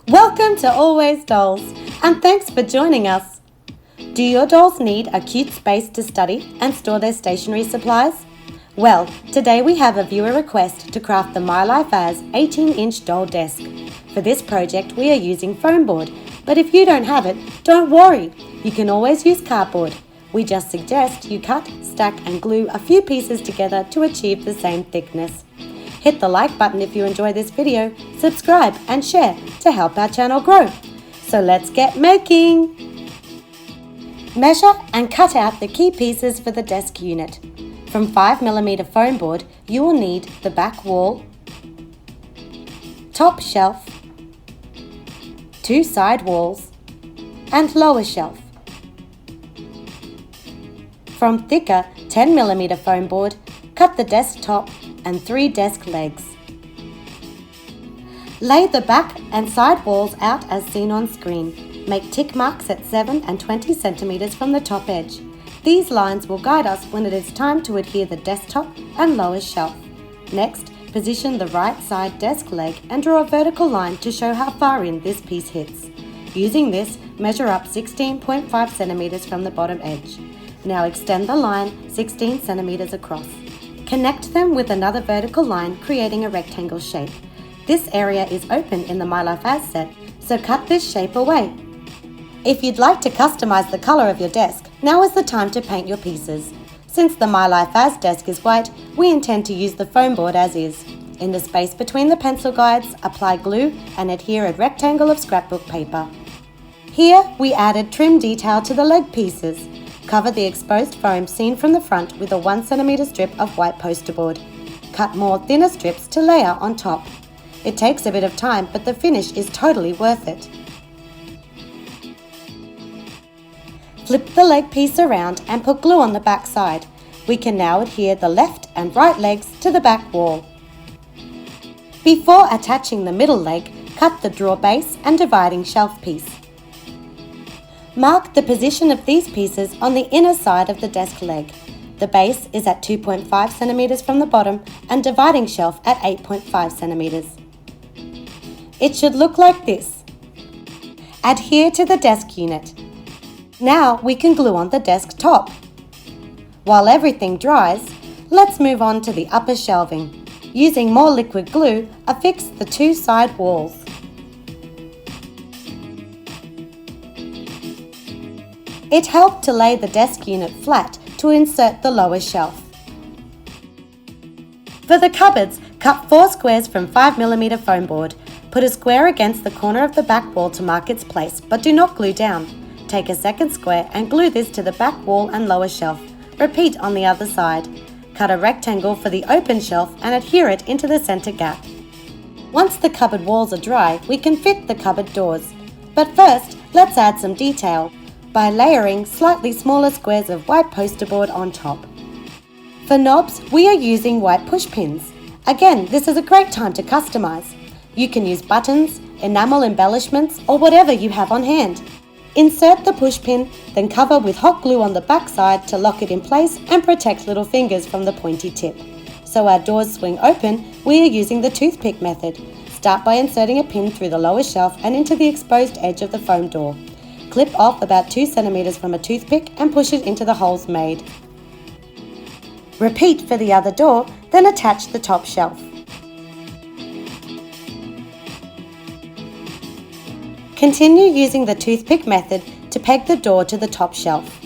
Welcome to Always Dolls, and thanks for joining us. Do your dolls need a cute space to study and store their stationery supplies? Well, today we have a viewer request to craft the MyLifeAs 18-inch doll desk. For this project we are using foam board, but if you don't have it, don't worry, you can always use cardboard. We just suggest you cut, stack and glue a few pieces together to achieve the same thickness. Hit the like button if you enjoy this video, subscribe and share to help our channel grow. So let's get making! Measure and cut out the key pieces for the desk unit. From 5mm foam board, you will need the back wall, top shelf, 2 side walls, and lower shelf. From thicker 10mm foam board, cut the desk top and 3 desk legs. Lay the back and side walls out as seen on screen. Make tick marks at 7 and 20 centimeters from the top edge. These lines will guide us when it is time to adhere the desktop and lower shelf. Next, position the right side desk leg and draw a vertical line to show how far in this piece hits. Using this, measure up 16.5 centimeters from the bottom edge. Now extend the line 16 centimeters across. Connect them with another vertical line, creating a rectangle shape. This area is open in the MyLifeAs set, so cut this shape away. If you'd like to customize the color of your desk, now is the time to paint your pieces. Since the MyLifeAs desk is white, we intend to use the foam board as is. In the space between the pencil guides, apply glue and adhere a rectangle of scrapbook paper. Here, we added trim detail to the leg pieces. Cover the exposed foam seen from the front with a 1 centimeter strip of white poster board. Cut more thinner strips to layer on top. It takes a bit of time, but the finish is totally worth it. Flip the leg piece around and put glue on the back side. We can now adhere the left and right legs to the back wall. Before attaching the middle leg, cut the drawer base and dividing shelf piece. Mark the position of these pieces on the inner side of the desk leg. The base is at 2.5 centimeters from the bottom and dividing shelf at 8.5 centimeters. It should look like this. Adhere to the desk unit. Now we can glue on the desk top. While everything dries, let's move on to the upper shelving. Using more liquid glue, affix the 2 side walls. It helped to lay the desk unit flat to insert the lower shelf. For the cupboards, cut 4 squares from 5mm foam board. Put a square against the corner of the back wall to mark its place, but do not glue down. Take a second square and glue this to the back wall and lower shelf. Repeat on the other side. Cut a rectangle for the open shelf and adhere it into the center gap. Once the cupboard walls are dry, we can fit the cupboard doors. But first, let's add some detail by layering slightly smaller squares of white poster board on top. For knobs, we are using white push pins. Again, this is a great time to customize. You can use buttons, enamel embellishments, or whatever you have on hand. Insert the push pin, then cover with hot glue on the back side to lock it in place and protect little fingers from the pointy tip. So our doors swing open, we are using the toothpick method. Start by inserting a pin through the lower shelf and into the exposed edge of the foam door. Clip off about 2 centimeters from a toothpick and push it into the holes made. Repeat for the other door, then attach the top shelf. Continue using the toothpick method to peg the door to the top shelf.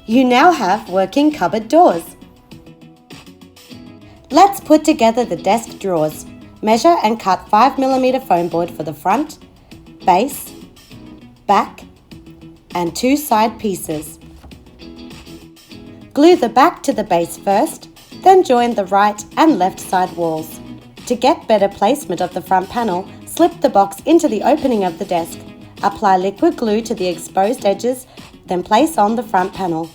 You now have working cupboard doors. Let's put together the desk drawers. Measure and cut 5mm foam board for the front, base, back, and 2 side pieces. Glue the back to the base first, then join the right and left side walls. To get better placement of the front panel, slip the box into the opening of the desk. Apply liquid glue to the exposed edges, then place on the front panel.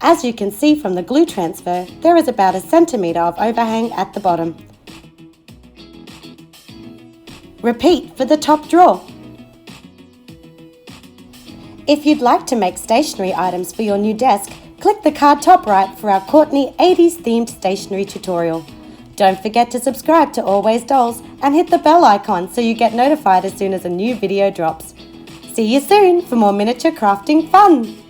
As you can see from the glue transfer, there is about 1 centimeter of overhang at the bottom. Repeat for the top drawer. If you'd like to make stationery items for your new desk, click the card top right for our Courtney 80s themed stationery tutorial. Don't forget to subscribe to Always Dolls and hit the bell icon so you get notified as soon as a new video drops. See you soon for more miniature crafting fun!